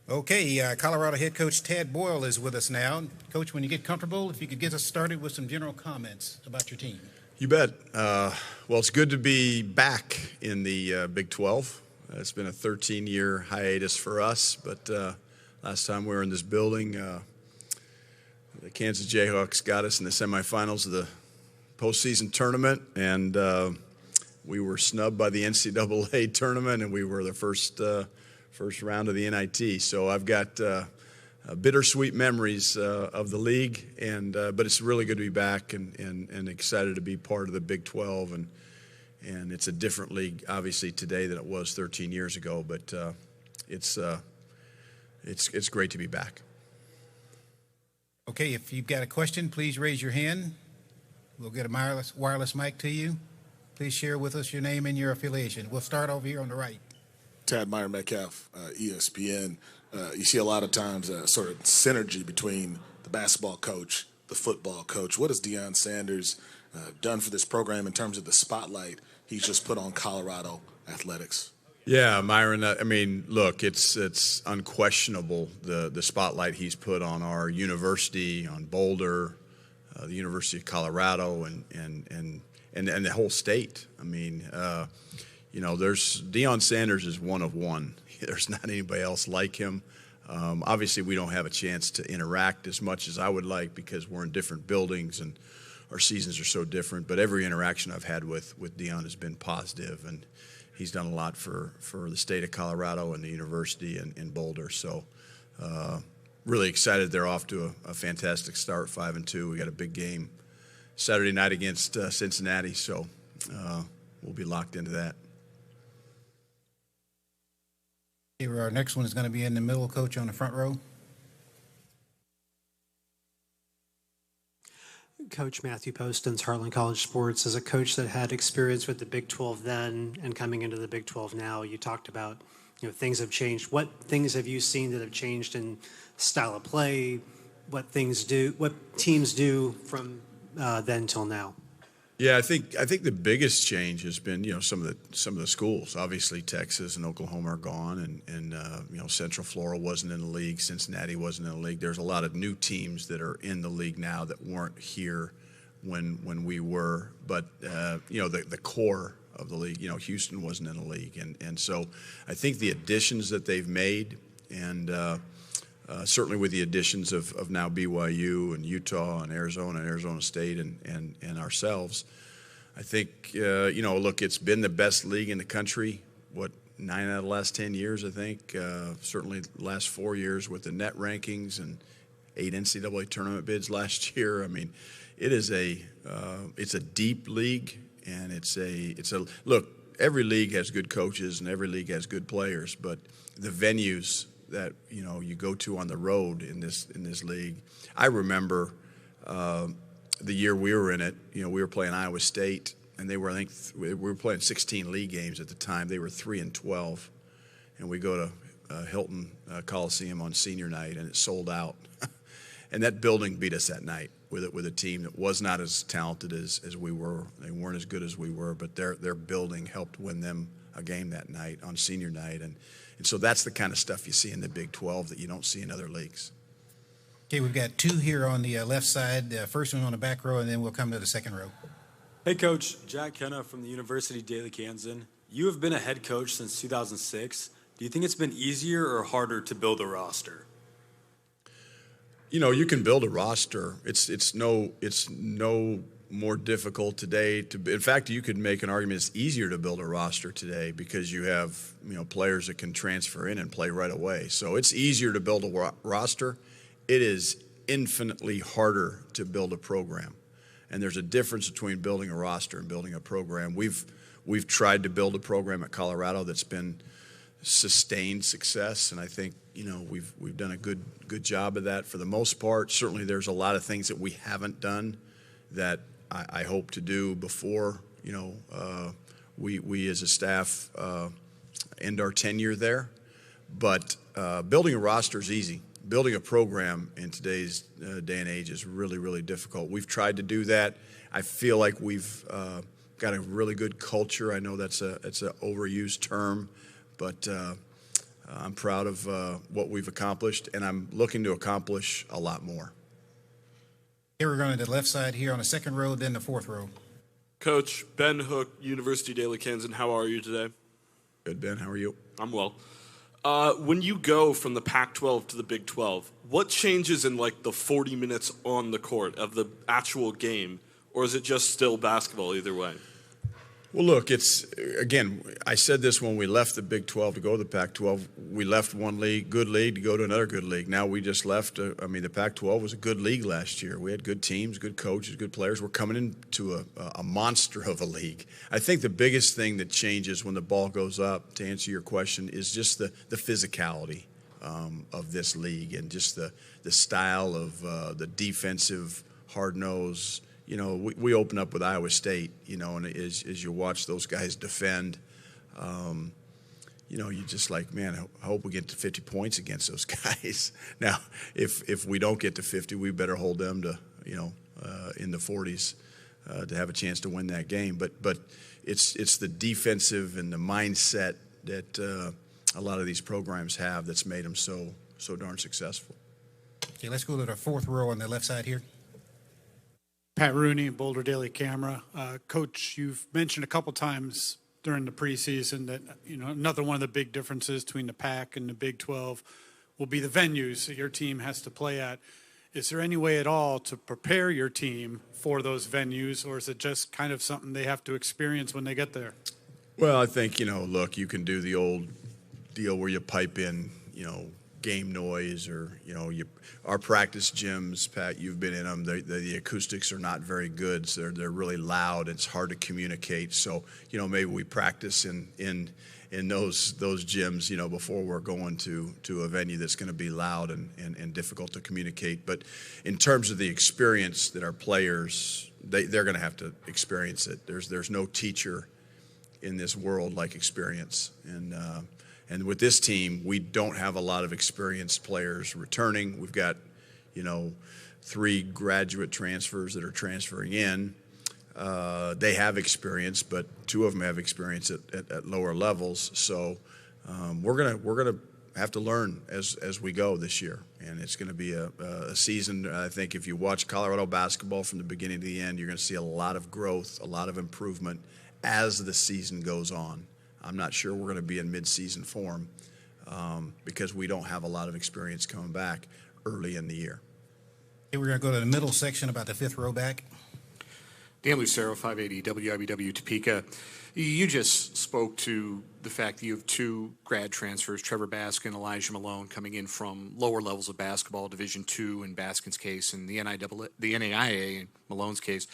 Okay, Colorado head coach Tad Boyle is with us now. Coach, when you get comfortable, if you could get us started with some general comments about your team. You bet. Well, it's good to be back in the Big 12. It's been a 13-year hiatus for us, but last time we were in this building, the Kansas Jayhawks got us in the semifinals of the postseason tournament, and we were snubbed by the NCAA tournament, and we were the first round of the NIT. So I've got bittersweet memories of the league, but it's really good to be back and excited to be part of the Big 12. And it's a different league, obviously, today than it was 13 years ago. But it's great to be back. Okay, if you've got a question, please raise your hand. We'll get a wireless mic to you. Please share with us your name and your affiliation. We'll start over here on the right. Tad Meyer Metcalf, ESPN. You see a lot of times sort of synergy between the basketball coach, the football coach. What has Deion Sanders done for this program in terms of the spotlight he's just put on Colorado athletics? Yeah, Myron, I mean, look, it's unquestionable the spotlight he's put on our university, on Boulder, the University of Colorado, and the whole state. I mean, Deion Sanders is one of one. There's not anybody else like him. Obviously, we don't have a chance to interact as much as I would like because we're in different buildings and our seasons are so different. But every interaction I've had with Deion has been positive, and he's done a lot for the state of Colorado and the university in Boulder. So really excited. They're off to a fantastic start, 5-2. We got a big game Saturday night against Cincinnati, so we'll be locked into that. Okay, our next one is going to be in the middle, Coach, on the front row. Coach Matthew Postins, Heartland College Sports. As a coach that had experience with the Big 12 then and coming into the Big 12 now, you talked about things have changed. What things have you seen that have changed in style of play? What teams do from then till now? Yeah, I think the biggest change has been some of the schools. Obviously, Texas and Oklahoma are gone, and Central Florida wasn't in the league. Cincinnati wasn't in the league. There's a lot of new teams that are in the league now that weren't here when we were. But the core of the league, Houston wasn't in the league, and so I think the additions that they've made, and certainly with the additions of now BYU and Utah and Arizona State and ourselves, I think, look, it's been the best league in the country, 9 out of the last 10 years, I think. Certainly the last 4 years with the net rankings and 8 NCAA tournament bids last year. I mean, it's a deep league, and look, every league has good coaches and every league has good players, but the venues that you go to on the road in this league. I remember the year we were in it. We were playing Iowa State, and they were, I think, we were playing 16 league games at the time. They were 3-12, and we go to Hilton Coliseum on senior night, and it sold out. And that building beat us that night with a team that was not as talented as we were. They weren't as good as we were, but their building helped win them a game that night on senior night, and so that's the kind of stuff you see in the Big 12 that you don't see in other leagues. Okay, we've got two here on the left side. The first one on the back row, and then we'll come to the second row. Hey, Coach. Jack Kenna from the University of Daly, Kansan. You have been a head coach since 2006. Do you think it's been easier or harder to build a roster? You can build a roster. It's no more difficult today in fact, you could make an argument it's easier to build a roster today because you have players that can transfer in and play right away. So it's easier to build a roster. It is infinitely harder to build a program, and there's a difference between building a roster and building a program. We've tried to build a program at Colorado that's been sustained success, and I think we've done a good job of that for the most part. Certainly there's a lot of things that we haven't done that I hope to do before we as a staff end our tenure there. But building a roster is easy. Building a program in today's day and age is really, really difficult. We've tried to do that. I feel like we've got a really good culture. I know it's an overused term, but I'm proud of what we've accomplished, and I'm looking to accomplish a lot more. Here we're going to the left side here on the second row, then the fourth row. Coach, Ben Hook, University Daily Kansan, how are you today? Good, Ben. How are you? I'm well. When you go from the Pac-12 to the Big 12, what changes in like the 40 minutes on the court of the actual game, or is it just still basketball either way? Well, look, it's, again, I said this when we left the Big 12 to go to the Pac-12. We left one league, good league, to go to another good league. Now we just left, the Pac-12 was a good league last year. We had good teams, good coaches, good players. We're coming into a monster of a league. I think the biggest thing that changes when the ball goes up, to answer your question, is just the physicality of this league and just the style of the defensive, hard-nosed. You know, we open up with Iowa State, you know, and as you watch those guys defend, you know, you're just like, man, I hope we get to 50 points against those guys. Now, if we don't get to 50, we better hold them to, you know, in the 40s to have a chance to win that game. But it's the defensive and the mindset that a lot of these programs have that's made them so darn successful. Okay, let's go to the fourth row on the left side here. Pat Rooney, Boulder Daily Camera. Coach, you've mentioned a couple times during the preseason that, you know, another one of the big differences between the Pac and the Big 12 will be the venues that your team has to play at. Is there any way at all to prepare your team for those venues, or is it just kind of something they have to experience when they get there? Well, I think, you know, look, you can do the old deal where you pipe in, you know, game noise, or, you know, our practice gyms, Pat, you've been in them, the acoustics are not very good, so they're really loud. It's hard to communicate. So, you know, maybe we practice in those gyms, you know, before we're going to a venue that's going to be loud and difficult to communicate. But in terms of the experience that our players, they're going to have to experience it. There's no teacher in this world like experience. And with this team, we don't have a lot of experienced players returning. We've got, you know, 3 graduate transfers that are transferring in. They have experience, but 2 of them have experience at lower levels. So we're gonna have to learn as we go this year, and it's going to be a season. I think if you watch Colorado basketball from the beginning to the end, you're going to see a lot of growth, a lot of improvement as the season goes on. I'm not sure we're going to be in mid-season form because we don't have a lot of experience coming back early in the year. Okay, we're going to go to the middle section about the fifth row back. Dan Lucero, 580 WIBW Topeka. You just spoke to the fact that you have 2 grad transfers, Trevor Baskin, Elijah Malone, coming in from lower levels of basketball, Division II in Baskin's case, and the NAIA in Malone's case.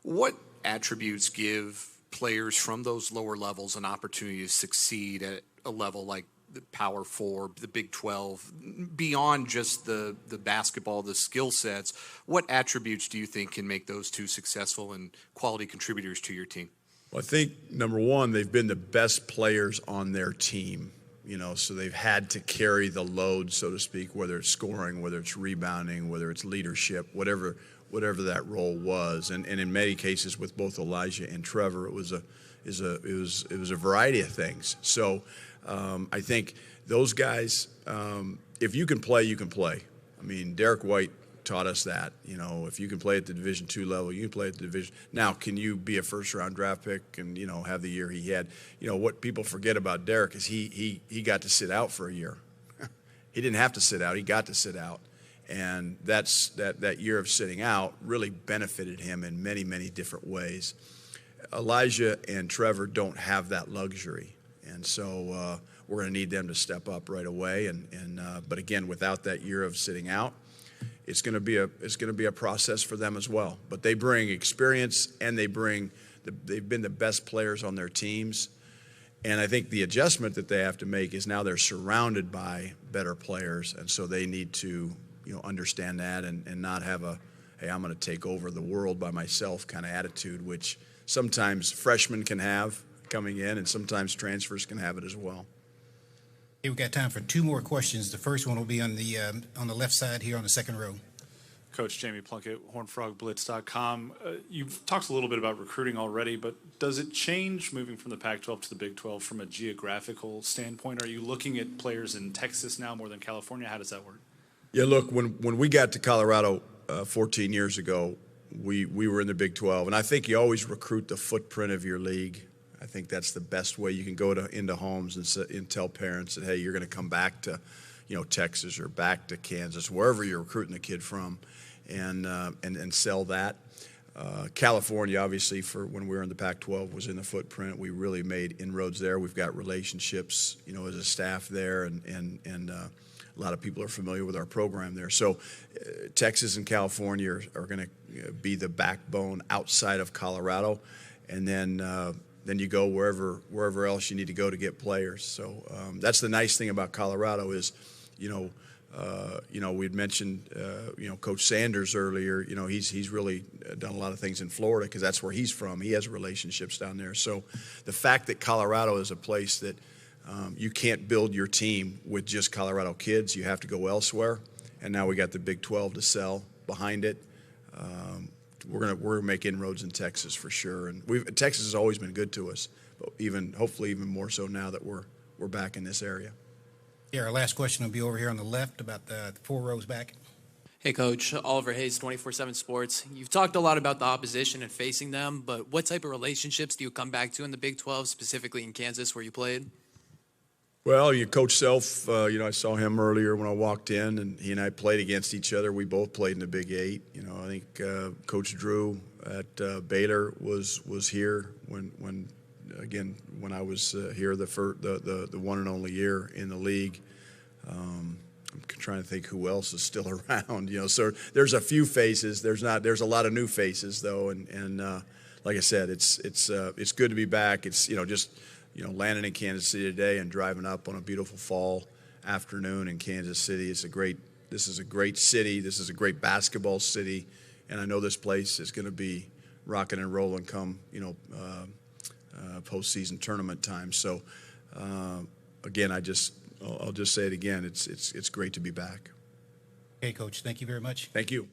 What attributes give players from those lower levels an opportunity to succeed at a level like the Power 4, the Big 12, beyond just the basketball, the skill sets? What attributes do you think can make those 2 successful and quality contributors to your team? Well, I think, number one, they've been the best players on their team, you know, so they've had to carry the load, so to speak, whether it's scoring, whether it's rebounding, whether it's leadership, whatever that role was. And in many cases with both Elijah and Trevor, it was a variety of things. So I think those guys, if you can play, you can play. I mean, Derek White taught us that. You know, if you can play at the Division II level, you can play at the Division. Now, can you be a first-round draft pick and, you know, have the year he had? You know, what people forget about Derek is he got to sit out for a year. He didn't have to sit out. He got to sit out. And that year of sitting out really benefited him in many, many different ways. Elijah and Trevor don't have that luxury. And so we're going to need them to step up right away. But again, without that year of sitting out, it's going to be a process for them as well. But they bring experience, and they've been the best players on their teams. And I think the adjustment that they have to make is now they're surrounded by better players, and so they need to, you know, understand that and not have a, hey, I'm going to take over the world by myself kind of attitude, which sometimes freshmen can have coming in, and sometimes transfers can have it as well. Okay, we've got time for 2 more questions. The first one will be on the left side here on the second row. Coach Jamie Plunkett, HornFrogBlitz.com. You've talked a little bit about recruiting already, but does it change moving from the Pac-12 to the Big 12 from a geographical standpoint? Are you looking at players in Texas now more than California? How does that work? Yeah, look, when we got to Colorado 14 years ago, we were in the Big 12, and I think you always recruit the footprint of your league. I think that's the best way you can go into homes and tell parents that, hey, you're going to come back to, Texas or back to Kansas, wherever you're recruiting the kid from, and sell that. California, obviously, for when we were in the Pac-12, was in the footprint. We really made inroads there. We've got relationships, as a staff there, and a lot of people are familiar with our program there. So Texas and California are going to be the backbone outside of Colorado, and then you go wherever else you need to go to get players. So that's the nice thing about Colorado is, we'd mentioned, Coach Sanders earlier. He's really done a lot of things in Florida because that's where he's from. He has relationships down there. So the fact that Colorado is a place that you can't build your team with just Colorado kids, you have to go elsewhere. And now we got the Big 12 to sell behind it. We're gonna make inroads in Texas for sure. And Texas has always been good to us, but hopefully even more so now that we're back in this area. Yeah, our last question will be over here on the left, about the 4 rows back. Hey, Coach. Oliver Hayes, 24/7 Sports. You've talked a lot about the opposition and facing them, but what type of relationships do you come back to in the Big 12, specifically in Kansas where you played? Well, Coach Self, I saw him earlier when I walked in, and he and I played against each other. We both played in the Big 8. I think Coach Drew at Baylor was here when I was here the one and only year in the league. I'm trying to think who else is still around. So there's a few faces. There's a lot of new faces though, and like I said, it's good to be back. It's just landing in Kansas City today and driving up on a beautiful fall afternoon in Kansas City. This is a great city. This is a great basketball city, and I know this place is going to be rocking and rolling come postseason tournament time. So again, I'll just say it again. It's great to be back. Okay, Coach. Thank you very much. Thank you.